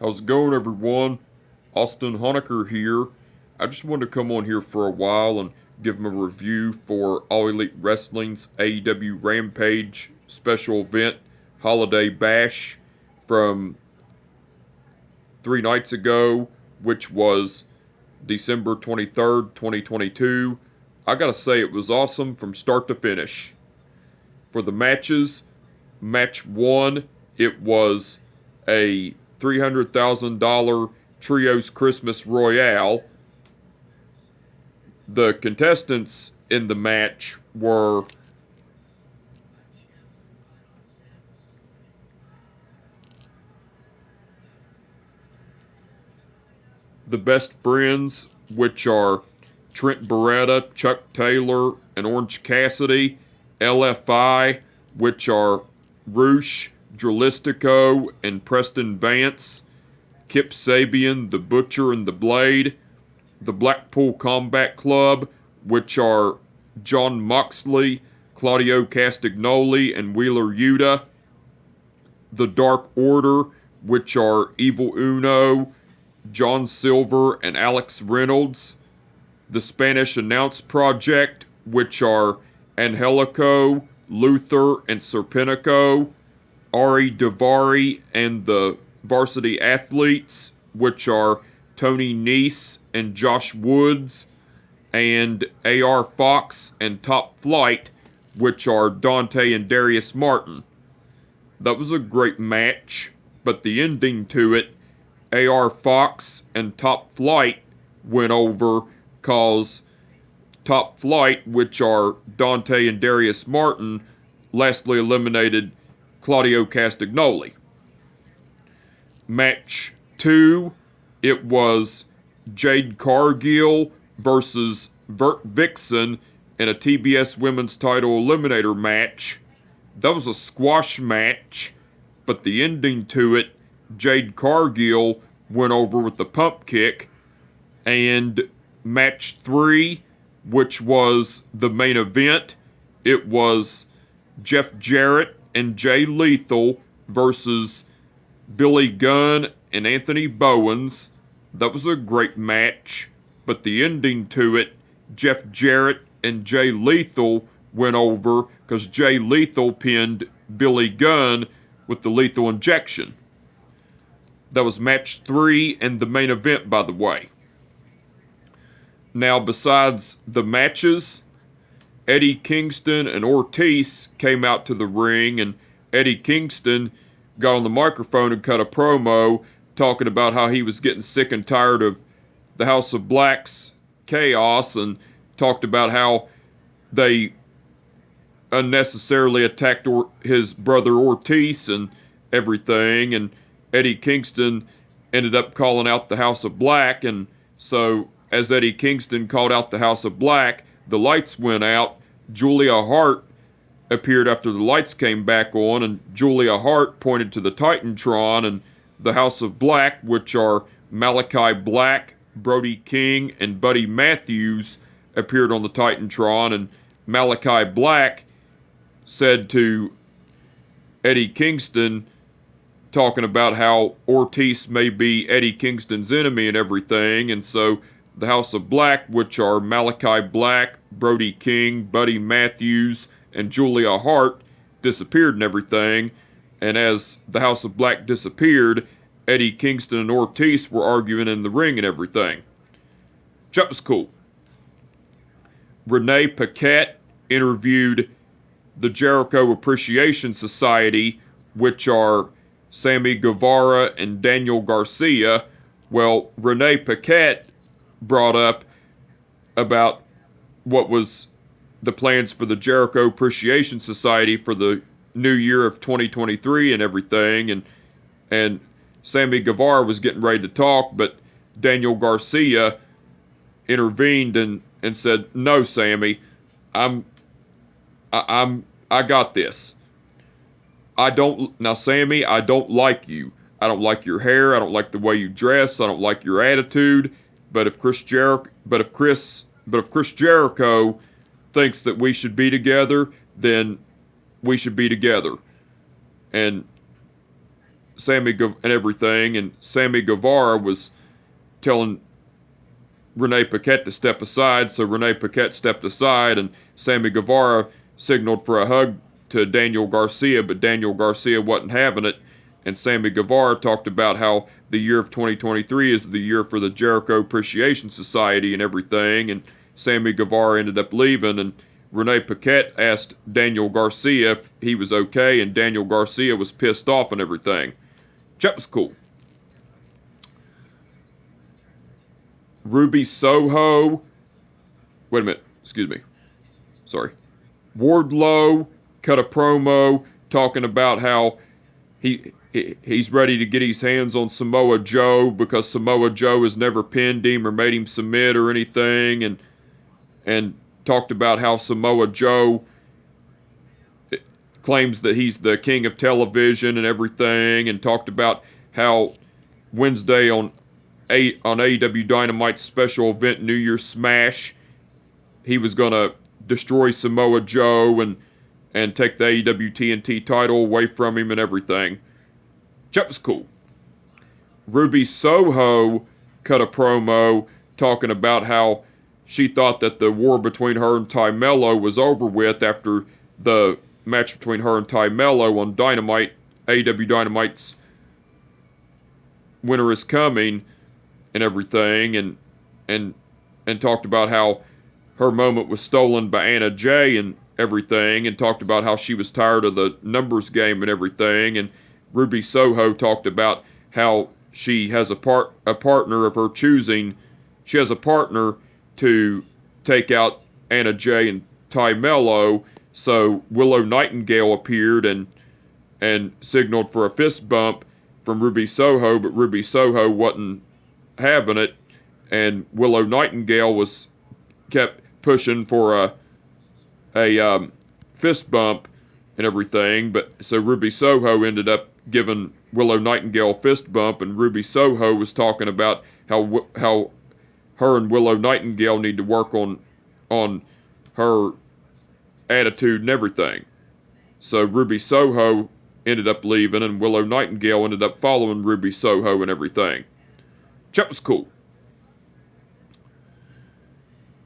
How's it going, everyone? Austin Honecker here. I just wanted to come on here for a while and give them a review for All Elite Wrestling's AEW Rampage special event Holiday Bash from 3 nights ago, which was December 23rd, 2022. I gotta say, it was awesome from start to finish. For the matches, match one, it was a $300,000 Trios Christmas Royale. The contestants in the match were the Best Friends, which are Trent Beretta, Chuck Taylor, and Orange Cassidy. LFI, which are Roosh, Dralistico, and Preston Vance. Kip Sabian, the Butcher, and the Blade. The Blackpool Combat Club, which are John Moxley, Claudio Castagnoli, and Wheeler Yuta. The Dark Order, which are Evil Uno, John Silver, and Alex Reynolds. The Spanish Announce Project, which are Angelico, Luther, and Serpentico. Ari Davari and the Varsity Athletes, which are Tony Nese and Josh Woods. And AR Fox and Top Flight, which are Dante and Darius Martin. That was a great match, but the ending to it, AR Fox and Top Flight went over cause Top Flight, which are Dante and Darius Martin, lastly eliminated Claudio Castagnoli. Match 2, it was Jade Cargill versus Vert Vixen in a TBS Women's Title Eliminator match. That was a squash match, but the ending to it, Jade Cargill went over with the pump kick. And match 3, which was the main event, it was Jeff Jarrett and Jay Lethal versus Billy Gunn and Anthony Bowens. That was a great match, but the ending to it, Jeff Jarrett and Jay Lethal went over because Jay Lethal pinned Billy Gunn with the lethal injection. That was match 3 and the main event, by the way. Now, besides the matches, Eddie Kingston and Ortiz came out to the ring, and Eddie Kingston got on the microphone and cut a promo talking about how he was getting sick and tired of the House of Black's chaos, and talked about how they unnecessarily attacked his brother Ortiz and everything, and Eddie Kingston ended up calling out the House of Black, and so as Eddie Kingston called out the House of Black, the lights went out. Julia Hart appeared after the lights came back on, and Julia Hart pointed to the Titantron, and the House of Black, which are Malachi Black, Brody King, and Buddy Matthews, appeared on the Titantron, and Malachi Black said to Eddie Kingston, talking about how Ortiz may be Eddie Kingston's enemy and everything, and so the House of Black, which are Malachi Black, Brody King, Buddy Matthews, and Julia Hart, disappeared and everything. And as the House of Black disappeared, Eddie Kingston and Ortiz were arguing in the ring and everything. That was cool. Renee Paquette interviewed the Jericho Appreciation Society, which are Sammy Guevara and Daniel Garcia. Well, Renee Paquette brought up about what was the plans for the Jericho Appreciation Society for the new year of 2023 and everything, and Sammy Guevara was getting ready to talk, but Daniel Garcia intervened and said, "No, Sammy, I got this. Now, Sammy, I don't like you. I don't like your hair. I don't like the way you dress. I don't like your attitude. But if Chris Jericho thinks that we should be together, then we should be together." And and everything, and Sammy Guevara was telling Renee Paquette to step aside, so Renee Paquette stepped aside, and Sammy Guevara signaled for a hug to Daniel Garcia, but Daniel Garcia wasn't having it, and Sammy Guevara talked about how the year of 2023 is the year for the Jericho Appreciation Society and everything, and Sammy Guevara ended up leaving, and Renee Paquette asked Daniel Garcia if he was okay, and Daniel Garcia was pissed off and everything. That was cool. Ruby Soho. Wait a minute. Excuse me. Sorry. Wardlow cut a promo talking about how he's ready to get his hands on Samoa Joe because Samoa Joe has never pinned him or made him submit or anything, and talked about how Samoa Joe claims that he's the king of television and everything, and talked about how Wednesday on AEW Dynamite's special event New Year's Smash, he was going to destroy Samoa Joe and take the AEW TNT title away from him and everything. That was cool. Ruby Soho cut a promo talking about how she thought that the war between her and Ty Mello was over with after the match between her and Ty Mello on Dynamite, AEW Dynamite's Winter is Coming and everything, and talked about how her moment was stolen by Anna Jay and everything, and talked about how she was tired of the numbers game and everything, and Ruby Soho talked about how she has a partner of her choosing. She has a partner to take out Anna Jay and Ty Mello, so Willow Nightingale appeared and signaled for a fist bump from Ruby Soho, but Ruby Soho wasn't having it, and Willow Nightingale kept pushing for a fist bump and everything, but so Ruby Soho ended up giving Willow Nightingale a fist bump, and Ruby Soho was talking about how her and Willow Nightingale need to work on her attitude and everything. So Ruby Soho ended up leaving, and Willow Nightingale ended up following Ruby Soho and everything. That was cool.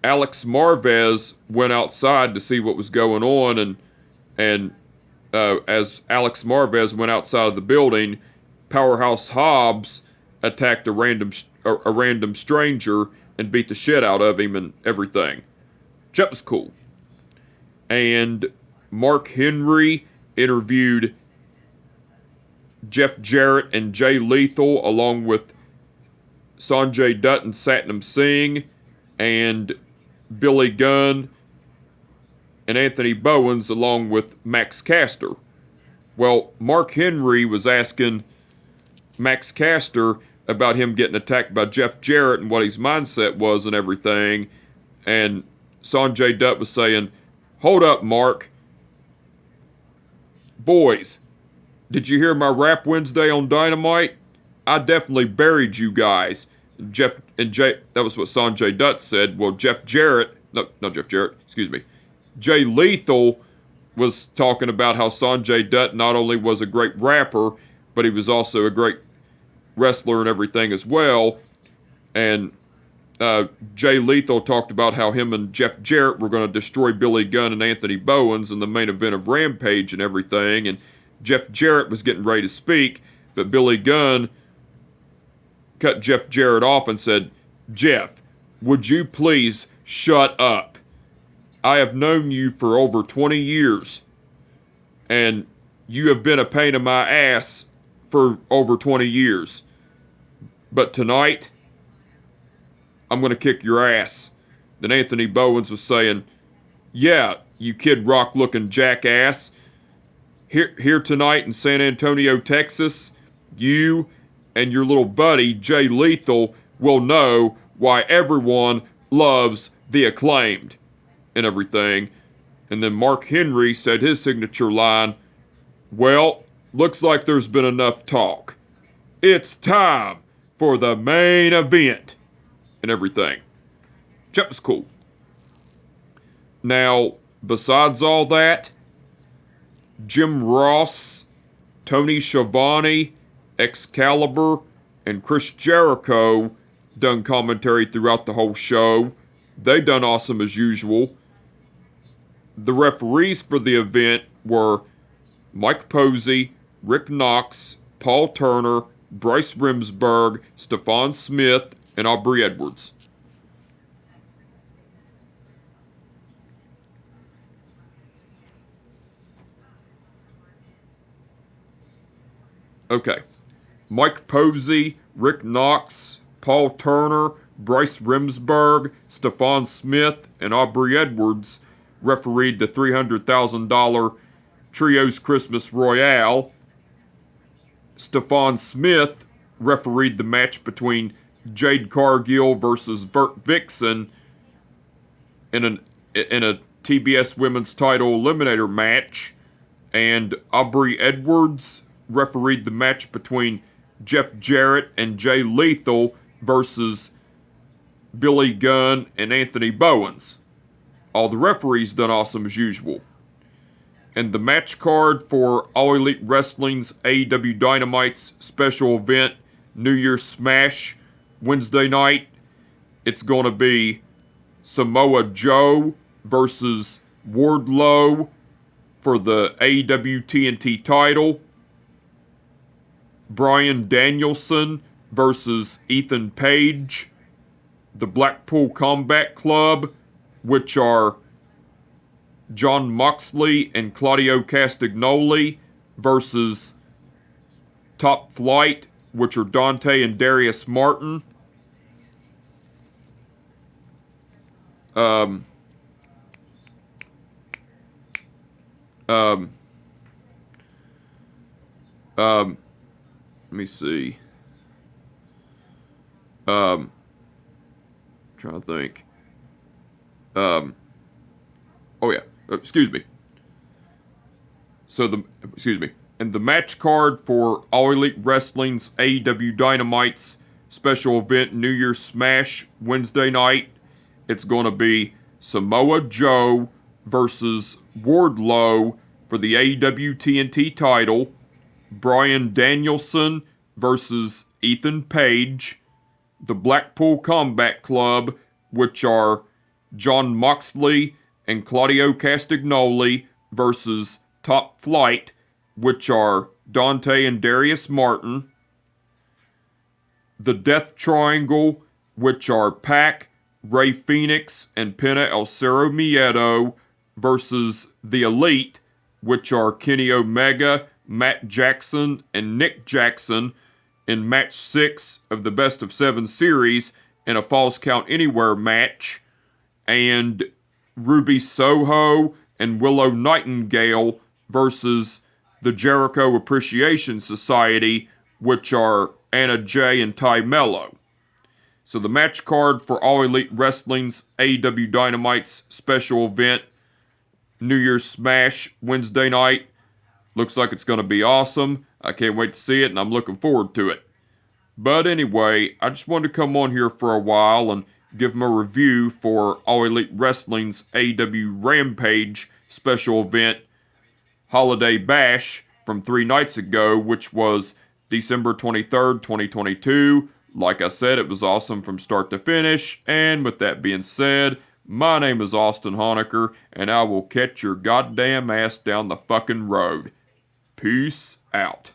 Alex Marvez went outside to see what was going on, and as Alex Marvez went outside of the building, Powerhouse Hobbs attacked a random stranger and beat the shit out of him and everything. That was cool. And Mark Henry interviewed Jeff Jarrett and Jay Lethal along with Sanjay Dutt and Satnam Singh and Billy Gunn and Anthony Bowens along with Max Caster. Well, Mark Henry was asking Max Caster about him getting attacked by Jeff Jarrett and what his mindset was and everything, and Sanjay Dutt was saying, "Hold up, Mark. Boys, did you hear my rap Wednesday on Dynamite? I definitely buried you guys." That was what Sanjay Dutt said. Well, Jay Lethal was talking about how Sanjay Dutt not only was a great rapper, but he was also a great wrestler and everything as well. And Jay Lethal talked about how him and Jeff Jarrett were going to destroy Billy Gunn and Anthony Bowens in the main event of Rampage and everything. And Jeff Jarrett was getting ready to speak, but Billy Gunn cut Jeff Jarrett off and said, "Jeff, would you please shut up? I have known you for over 20 years, and you have been a pain in my ass for over 20 years. But tonight, I'm going to kick your ass." Then Anthony Bowens was saying, "Yeah, you Kid Rock looking jackass. Here tonight in San Antonio, Texas, you and your little buddy Jay Lethal will know why everyone loves the Acclaimed," and everything. And then Mark Henry said his signature line, "Well, looks like there's been enough talk. It's time for the main event," and everything. That was cool. Now, besides all that, Jim Ross, Tony Schiavone, Excalibur and Chris Jericho done commentary throughout the whole show. They done awesome as usual. The referees for the event were Mike Posey, Rick Knox, Paul Turner, Bryce Remsburg, Stephon Smith, and Aubrey Edwards. Okay. Mike Posey, Rick Knox, Paul Turner, Bryce Remsburg, Stephon Smith, and Aubrey Edwards refereed the $300,000 Trios Christmas Royale. Stephon Smith refereed the match between Jade Cargill versus Vert Vixen in a TBS Women's Title Eliminator match. And Aubrey Edwards refereed the match between Jeff Jarrett and Jay Lethal versus Billy Gunn and Anthony Bowens. All the referees done awesome as usual. And the match card for All Elite Wrestling's AEW Dynamite's special event, New Year's Smash, Wednesday night, it's going to be Samoa Joe versus Wardlow for the AEW TNT title. Bryan Danielson versus Ethan Page. The Blackpool Combat Club, which are Jon Moxley and Claudio Castagnoli versus Top Flight, which are Dante and Darius Martin. Let me see. Trying to think. Oh yeah, excuse me. And the match card for All Elite Wrestling's AEW Dynamite's special event New Year's Smash Wednesday night, it's going to be Samoa Joe versus Wardlow for the AEW TNT title, Bryan Danielson versus Ethan Page, the Blackpool Combat Club, which are Jon Moxley and Claudio Castagnoli versus Top Flight, which are Dante and Darius Martin, the Death Triangle, which are Pac, Rey Fenix, and Penta El Cerro Miedo versus the Elite, which are Kenny Omega, Matt Jackson, and Nick Jackson in match 6 of the Best of 7 series in a Falls Count Anywhere match, and Ruby Soho and Willow Nightingale versus the Jericho Appreciation Society, which are Anna Jay and Ty Mello. So the match card for All Elite Wrestling's AEW Dynamite's special event, New Year's Smash Wednesday night, looks like it's going to be awesome. I can't wait to see it, and I'm looking forward to it. But anyway, I just wanted to come on here for a while and give them a review for All Elite Wrestling's AEW Rampage special event, Holiday Bash, from 3 nights ago, which was December 23rd, 2022. Like I said, it was awesome from start to finish, and with that being said, my name is Austin Honecker, and I will catch your goddamn ass down the fucking road. Peace out.